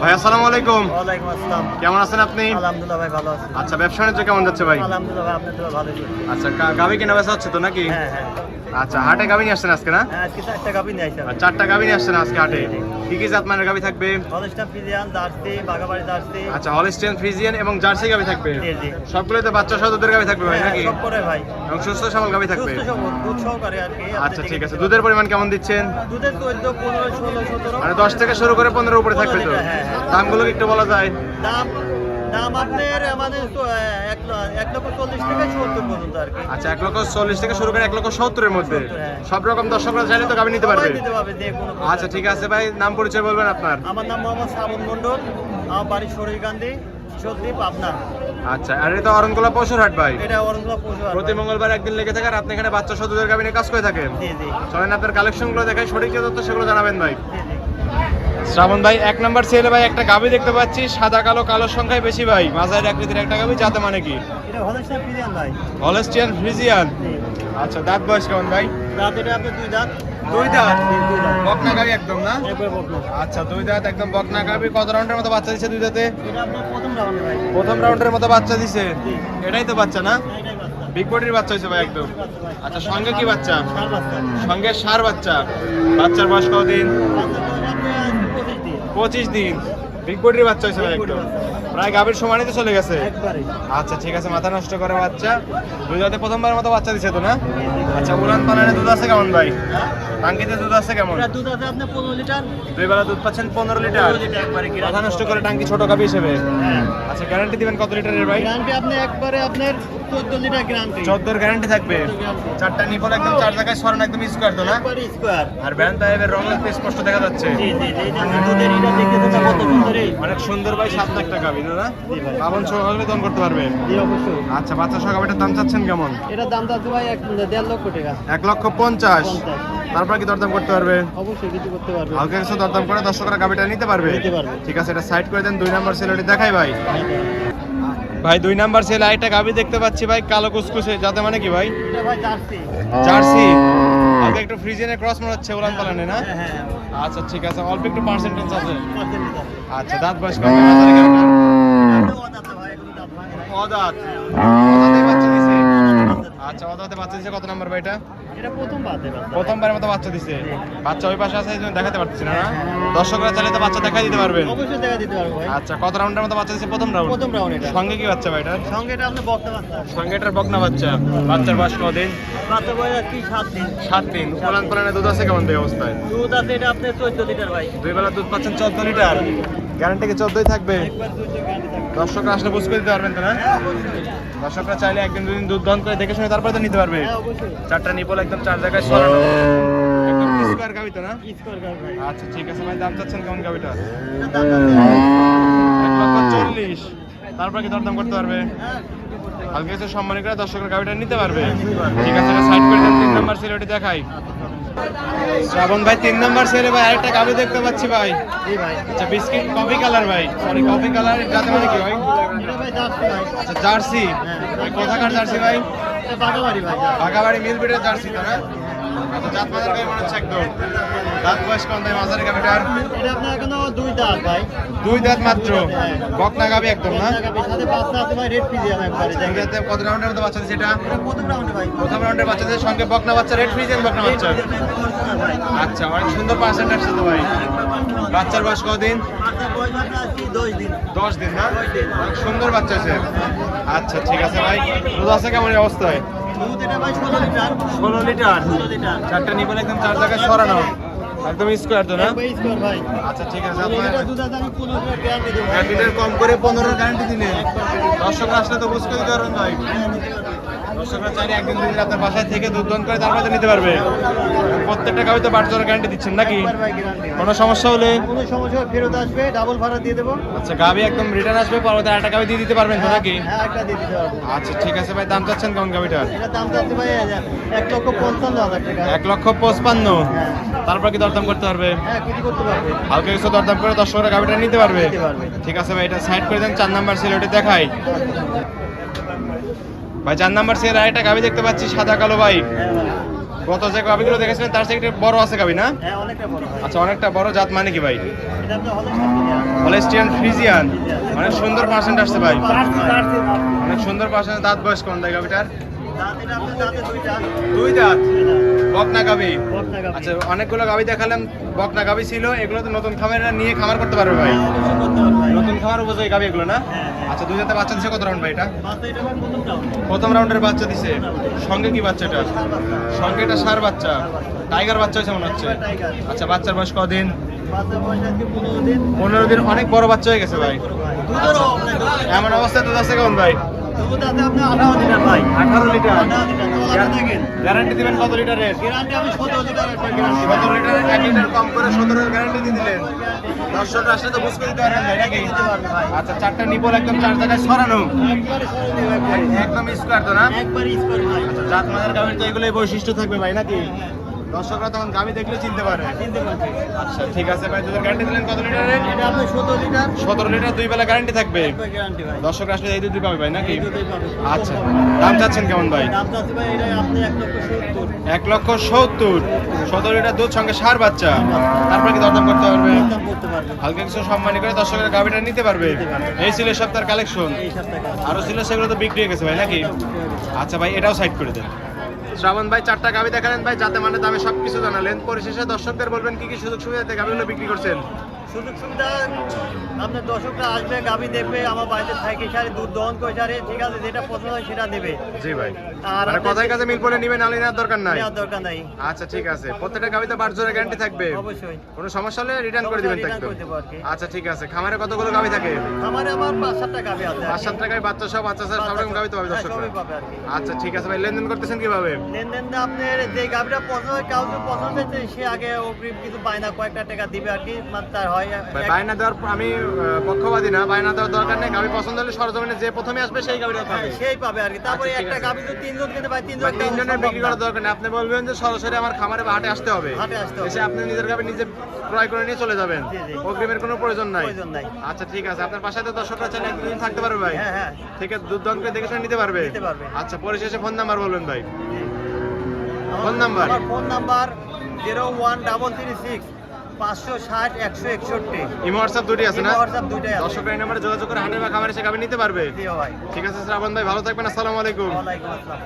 ভাই আসসালামু আলাইকুম। ওয়ালাইকুম আসসালাম। কেমন আছেন আপনি? আলহামদুলিল্লাহ ভাই, ভালো আছি। আচ্ছা, ব্যবসা বাণিজ্য কেমন যাচ্ছে ভাই? আলহামদুলিল্লাহ ভাই, আপনাদের দোয়া ভালোই চলছে। আচ্ছা, গাভী কেনা বেচা হচ্ছে তো নাকি? হ্যাঁ হ্যাঁ আচ্ছা, হাটে গাভী নিয়ে আসছেন আজকে না? হ্যাঁ, আজকে 4টা গাভী নিয়ে আসছি। 4টা গাভী নিয়ে আসছেন আজকে হাটে। কি কি জাত মানের গাভী থাকবে? হলস্টাইন ফ্রিজিয়ান, জার্সি, বাঘাবাড়ি জার্সি। আচ্ছা, হলস্টিয়ান ফ্রিজিয়ান এবং জার্সি গাভী থাকবে। জি জি। সবগুলোতে বাচ্চা সহ দুধের গাভী থাকবে ভাই হ্যাঁ, নাকি? সব করে ভাই। এবং সুস্থ সবল গাভী থাকবে। সুস্থ সবল, দুধ সহকারে আর কি। আচ্ছা, ঠিক আছে। দুধের পরিমাণ কেমন দিচ্ছেন? দুধের 14, 15, 16, 17। মানে 10 থেকে শুরু করে 15 উপরে থাকবে তো? হ্যাঁ, হ্যাঁ। দামগুলো কি একটু বলা যায়? দাম দাম আপনার আমাদের 1,40,000 থেকে 70 পর্যন্ত আর কি। আচ্ছা, 1,40,000 থেকে শুরু করে 1,70,000 মধ্যে। হ্যাঁ। সব রকম দর্শকরা চাইলে তো গাভী নিতে পারবে। সবাই নিতে পারবে, যে কোনো প্রকার। আচ্ছা, ঠিক আছে ভাই, নাম পরিচয় বলবেন আপনার? আমার নাম মোহাম্মদ শ্রাবণ মণ্ডল। আমার বাড়ি শরীরকান্দি, ঈশ্বরদী, পাবনা। আচ্ছা, আর এটা অরণকোলা পশুর হাট ভাই। এটা অরণকুলা পশু হাট প্রতি ভাই। মঙ্গলবার একদিন লেগে থাকে আর আপনি এখানে বাচ্চা সহ দুধের গাভী নিয়ে কাজ করে থাকেন। জি জি চলেন আপনার কালেকশনগুলো দেখাই, সঠিক যে তথ্য সেগুলো জানাবেন ভাই। জি জি। শ্রাবণ ভাই, 1 নাম্বার সেলে ভাই একটা গাভী দেখতে পাচ্ছি, সাদা কালো, কালোর সংখ্যায় বেশি ভাই, মাঝারি আকৃতির একটা গাভী, যাতে মানে কি? এটা হলস্টাইন ফ্রিজিয়ান ভাই। Holstein Friesian. জি। আচ্ছা, দাঁত বয়স কেমন ভাই? দাঁত এটা আপনার 2 দাঁত। 2 দাঁত। জি, 2 দাঁত। বকনা গাভী একদম না? একবার বকনা। আচ্ছা, 2 দাঁত একদম বকনা গাভী। কত রাউন্ডের মতো বাচ্চা দিছে 2 দাঁতে? এটা আপনার প্রথম রাউন্ডে ভাই। প্রথম রাউন্ডের মতো বাচ্চা দিছে। জি। এটাই তো বাচ্চা না? এটাই বাচ্চা। বিগ বডির বাচ্চা হয়েছে ভাই একদম। বাচ্চা ভাই। আচ্ছা, সঙ্গে কি বাচ্চা? ষাঁড় বাচ্চা। সঙ্গে ষাঁড় বাচ্চা। বাচ্চার বয়স কতদিন? বাচ্চা বয়স আপনার 25 দিন। 25 দিন। বিগ বডির বাচ্চা হয়েছে ভাই Big body একদম। বাচ্চা। প্রায় গাভীর সমানই তো চলে গেছে। একবারে। আচ্ছা, ঠিক আছে, মাথা নষ্ট করে বাচ্চা। 2 দাঁতে প্রথমবার মতো বাচ্চা দিছে তো না? জি, জি। আচ্ছা, উড়ান পালানে দুধ আছে কেমন ভাই? হ্যাঁ? টাঙ্কিতে দুধ আছে কেমন? এটা দুধ আছে আপনার 15 লিটার। 2 বেলা দুধ পাচ্ছেন 15 লিটার। 15 লিটার একবারে গ্যারান্টি। মাথা নষ্ট করে টাঙ্কি ছোট গাভী হিসেবে। হ্যাঁ। আচ্ছা, গ্যারান্টি দিবেন কত লিটারের ভাই? গ্যারান্টি আপনি একবারে আপনার 14 লিটার গ্যারান্টি। 14 এর গ্যারান্টি থাকবে। 14 গ্যারান্টি। 4টা নিপল একদম 4 জায়গায় সরান একদম স্কোয়ার তো না? একবারে স্কয়ার। আর ব্যান টাইপের রং লাগতে স্পষ্ট দেখা যাচ্ছে। জি জি জি। এই যে আপনি দুধের এটা দেখতে তো কত সুন্দর এই। অনেক সুন্দর ভাই, 7 লাখ টাকা গাভী না? জি ভাই। পাবন সহ হলে দাম করতে পারবে। জি অবশ্যই। আচ্ছা, বাচ্চা সহ গাভীটার দাম চাচ্ছেন কেমন? এটার দাম আছে ভাই 1.5 লক্ষ টাকা। 1,50,000। 50। তারপর কি দরদাম করতে পারবে? অবশ্যই কিছু করতে পারবে। হালকা কিছু দরদাম করে দর্শকরা গাভীটা নিতে পারবে। নিতে পারবে। ঠিক আছে, এটা সাইড করে দেন। 2 নাম্বার সেলটি দেখাই ভাই। ভাই, 2 নাম্বার সেল আরেকটা গাভী দেখতে পাচ্ছি ভাই, কালো কুসকুসে, যাতে মানে কি ভাই? এটা ভাই জার্সি। জার্সি। আগে একটু ফ্রিজিয়ানের ক্রস মনে হচ্ছে, উলান পালানে না? হ্যাঁ হ্যাঁ। আচ্ছা, ঠিক আছে, অল্প একটু পার্সেন্টেজ আছে। পার্সেন্টেজ আছে। আচ্ছা, দাঁত বয়স কত? মাঝারি গাভীটা? এটা অদাতে ভাই, এগুলো দাম ভাঙে নাই। অদাঁত। অদাঁতে বাচ্চা দিছে। আচ্ছা, অদাঁতে বাচ্চা দিছে। কত নাম্বার ভাই এটা? এটা প্রথম বাদে বাচ্চা। প্রথমবারের মতো বাচ্চা দিছে। বাচ্চা ওই পাশে আছে, এই জন্য দেখাতে পারতেছি না। দর্শকরা চাইলে তো বাচ্চা দেখাই দিতে পারবেন। অবশ্যই দেখা দিতে পারবো ভাই। আচ্ছা, কত রাউন্ডের মতো বাচ্চা দিছে? প্রথম রাউন্ড। প্রথম রাউন্ড এটা। সঙ্গে কি বাচ্চা ভাই এটা? সঙ্গে এটা আপনি বকনা বাচ্চা। সঙ্গে এটার বকনা বাচ্চা। বাচ্চার বয়স কদিন? বাচ্চা বয়স আর কি 7 দিন। 7 দিন। উলান পালানে দুধ আছে কেমন ভাই অবস্থায়? দুধ আছে এটা আপনার 14 লিটার ভাই। 2 বেলা দুধ পাচ্ছেন 14 লিটার। গ্যারান্টি কি 14ই থাকবে? একবার 14 গ্যারান্টি থাকবে। দর্শকরা আসলে বুঝ করে দিতে পারবেন তো না? হ্যাঁ অবশ্যই। দর্শকরা চাইলে একদিন দুদিন দুধ দহন করে দেখে শুনে তারপরে তো নিতে পারবে। হ্যাঁ অবশ্যই। 4টা নিপল একদম 4 জায়গায় সরানো। একদম স্কোয়ার গাভী তো না? স্কোর গাড়ি ভাই। আচ্ছা, ঠিক আছে ভাই, দাম চাচ্ছেন কেমন গাভীটা? এটা দাম আছে। 1,40,000। তারপর কি দরদাম করতে পারবে? হ্যাঁ কিছু করতে পারবে। হালকা কিছু সম্মানী করে দর্শকের গাভীটা নিতে পারবে। ঠিক আছে, সাইড করে দেন। 3 নাম্বার সেলটি দেখাই। শ্রাবণ ভাই, 3 নাম্বার সেলে ভাই আরেকটা গাভী দেখতে পাচ্ছি ভাই। জি ভাই। আচ্ছা, বিস্কিট কফি কালার ভাই, সরি কফি কালার, যাতে মানে কি ভাই? এটা ভাই জার্সি ভাই। আচ্ছা, জার্সি। ভাই, কোথাকার জার্সি ভাই? এটা বাগাবাড়ি ভাই। বাঘাবাড়ি মিলবিটের জার্সি তো না? আচ্ছা, জাত মানের গাভী মনে হচ্ছে একদম। দাঁত বয়স কম ভাই মাঝারি গাভীটার? এটা আপনার এখনো 2 দাঁত ভাই। 2 দাঁত মাত্র। বকনা গাভী একদম না? গাভীর সাথে বাচ্চা আছে ভাই, রেড ফিজিয়াম একবারে। দুই দাঁতে কত রাউন্ডের মতো বাচ্চা দিচ্ছে এটা? এটা প্রথম রাউন্ডে ভাই। প্রথম রাউন্ডের বাচ্চাদের সঙ্গে বকনা বাচ্চা, রেড ফ্রিজিয়ান বকনা রেড বাচ্চা। ফিজিয়াম original ভাই। আচ্ছা, অনেক সুন্দর পার্সেন্ট আসছে তো ভাই। বাচ্চার বয়স কতদিন? বাচ্চার বয়স আছে আজকে 10 দিন। 10 দিন না? অনেক সুন্দর বাচ্চা আছে। আচ্ছা, ঠিক আছে ভাই, দুধ আছে কেমন এই অবস্থায়? দুধ এটা ভাই 16 লিটার। 16 লিটার। 16 লিটার। 4টা নিপল একদম 4 জায়গায় সরানো, একদম স্কোয়ার তো না? একবার স্কোর ভাই। আচ্ছা, ঠিক আছে, 16 আপনার লিটার দুধ আছে, আমি 15 লিটার গ্যারান্টি দেবো। 1 লিটার কম করে 15 গ্যারান্টি দিলেন। দর্শকরা আসলে তো বুঝতে দিতে পারবেন ভাই। দর্শকরা চাইলে একদিন দুদিন আপনার বাসায় থেকে দুধ দহন করে তারপরে তো নিতে পারবে। প্রত্যেকটা গাভী তো 12 গ্যারান্টি দিচ্ছেন নাকি? একবার ভাই গ্যারান্টি। কোনো সমস্যা হলে? কোনো সমস্যা হলে ফেরত আসবে, ডাবল ভাড়া দিয়ে দেবো। আচ্ছা, গাভী একদম রিটার্ন আসবে, পরবর্তী আরেকটা গাভী দিয়ে দিতে পারবেন তো নাকি? হ্যাঁ একটা দিয়ে দিতে পারবো। আচ্ছা, ঠিক আছে ভাই, দাম চাচ্ছেন কেমন গাভীটার? এটা দাম চাচ্ছে ভাই 1,55,000 টাকা। 1,55,000। হ্যাঁ তারপর কি দরদাম করতে পারবে? হ্যাঁ কিছু করতে পারবে। হালকা কিছু দরদাম করে দর্শকরা গাভীটা নিতে পারবে। নিতে পারবে। ঠিক আছে ভাই, এটা সাইড করে দেন। 4 নাম্বার সিলেটে দেখাই ভাই। 4 নাম্বার সিলেট আরেকটা গাভী দেখতে পাচ্ছি, সাদা কালো ভাই। হ্যাঁ ভাই। গত যে গাভীগুলো দেখেছিলেন তার থেকে একটু বড় আছে গাভী না? হ্যাঁ অনেকটা বড় ভাই। আচ্ছা, অনেকটা বড়। জাত মানে কি ভাই? এটা আপনার হলস্টাইন ফ্রিজিয়ান। হলস্টিয়ান ফ্রিজিয়ান, অনেক সুন্দর পার্সেন্ট আসছে ভাই, অনেক সুন্দর পার্সেন্ট। দাঁত বয়স কোন ভাই গাভিটার? দুই দাঁত, বকনা গাভি। আচ্ছা, অনেকগুলো গাভি দেখালাম, বকনা গাভি ছিল, এগুলো তো নতুন খামারিরা নিয়ে খামার করতে পারবে ভাই, নতুন খামার উপযোগী গাভি এগুলো না? আচ্ছা, দুই দাঁতে বাচ্চা দিছে কত রাউন্ড ভাই এটা? প্রথম রাউন্ডের বাচ্চা দিছে। সঙ্গে কি বাচ্চাটা? সঙ্গে এটা সার বাচ্চা, টাইগার বাচ্চা হয়েছে মনে হচ্ছে। আচ্ছা, বাচ্চার বয়স কদিন? 15 দিন। অনেক বড় বাচ্চা হয়ে গেছে ভাই। এমন অবস্থায় দুধ আছে কেমন ভাই? 18 লিটার। গ্যারান্টি দিবেন কত লিটারের? 17 লিটারের, 1 লিটার কম করে 17 এর গ্যারান্টি দিয়ে দিলেন। দর্শক আসলে তো বুঝতে দিতে পারেন ভাই নাকি? আচ্ছা, চারটা নিপল একদম 4 জায়গায় সরানো, একদম স্কোয়ার তো না? আচ্ছা, জাত মানের গাভীর তো এগুলোই বৈশিষ্ট্য থাকবে ভাই নাকি? দর্শকরা তখন গাভী দেখলে চিনতে পারে। আচ্ছা, ঠিক আছে ভাই, দুধের গ্যারান্টি দিলেন কত লিটারের? 17 লিটার, 2 বেলা গ্যারান্টি থাকবে। দর্শক আসলে এই দুধই পাবে ভাই নাকি? আচ্ছা, দাম চাচ্ছেন কেমন ভাই? 1,70,000। 17 লিটার দুধ, সঙ্গে সার বাচ্চা। তারপরে কি দরদাম করতে পারবে? হালকা কিছু সম্মানী করে দর্শকের গাভীটা নিতে পারবে। এই ছিল সপ্তাহের কালেকশন, আরো ছিল সেগুলো তো বিক্রি হয়ে গেছে ভাই নাকি? আচ্ছা ভাই, এটাও সাইড করে দেন। শ্রাবণ ভাই 4টা গাভী দেখালেন ভাই, যাতে মানে দামে সবকিছু জানালেন। পরিশেষে দর্শকদের বলবেন কি কি সুযোগ সুবিধাতে গাভীগুলো বিক্রি করছেন? সুযোগ সুবিধা আপনার দর্শকরা আসবে, গাভী দেখবে, আমার বাড়িতে থাকে সারে দুধ দহন করে সারে, ঠিক আছে, যেটা পছন্দ হয় সেটা দেবে। জি ভাই। আর আর কথায় কাজে মিল করে নেবেন, আলিনার দরকার নাই। নেওয়ার দরকার নাই। আচ্ছা, ঠিক আছে। প্রত্যেকটা গাভীতে 5 জোড়া গ্যারান্টি থাকবে, অবশ্যই। কোনো সমস্যা হলে রিটার্ন করে দিবেন রিটার্ন একদম। করে দেবো আর কি। আচ্ছা, ঠিক আছে। খামারে কতগুলো গাভী থাকে? আমারে আমার 5-7টা গাভী আছে। 5-7 টাকায় বাচ্চা সব, বাচ্চা সব সব রকম গাভী তো পাবে হ্যাঁ, দর্শকরা। সবই পাবে আর কি। আচ্ছা, ঠিক আছে ভাই। লেনদেন করতেছেন কিভাবে? লেনদেন আপনার যে গাভীটা পছন্দ হয়, কাউ যদি পছন্দ হয়েছে সে আগে অগ্রিম কিছু বায়না কয়েকটা টাকা দিবে আর কি, মাত্রা হয়। ভাই, বায়না দেওয়ার আমি পক্ষপাতী না, বায়না দেওয়ার দরকার নেই। গাভী পছন্দ হলে সরজমিনে যে প্রথমে আসবে সেই গাভীটা পাবে। সেই পাবে আর কি। তারপরে আচ্ছা, ঠিক একটা আছে। গাভী যদি 3 জন কিনতে পায়, 3 ভাই, জন 3 জনের বিক্রি করার দরকার নেই। আপনি বলবেন যে সরাসরি আমার খামারে বা হাটে আসতে হবে, হাটে আসতে হবে। এসে আপনি নিজের গাভী নিজে ক্রয় করে নিয়ে চলে যাবেন। জি, জি। অগ্রিমের কোনো প্রয়োজন নাই। প্রয়োজন নাই। আচ্ছা, ঠিক আছে। আপনার পাশে তো দর্শকরা চাইলে একদিন থাকতে পারবে ভাই? হ্যাঁ, হ্যাঁ। ঠিক আছে, দুধ দহন করে দেখে শুনে নিতে পারবে। নিতে পারবে। আচ্ছা, পরিশেষে ফোন নাম্বার বলবেন ভাই। আমার- ফোন নাম্বার? আমার ফোন নাম্বার 01336 560 161। ইমো হোয়াটসঅ্যাপ দুটি আছে না? হোয়াটসঅ্যাপ দুইটাই আছে। দর্শকরা এই নাম্বারে যোগাযোগ করে হাটে বা খামারে এসে গাভী নিতে পারবে। জি ভাই। ঠিক আছে শ্রাবণ ভাই, ভালো থাকবেন। আসসালামু আলাইকুম। ওয়ালাইকুম আসসালাম।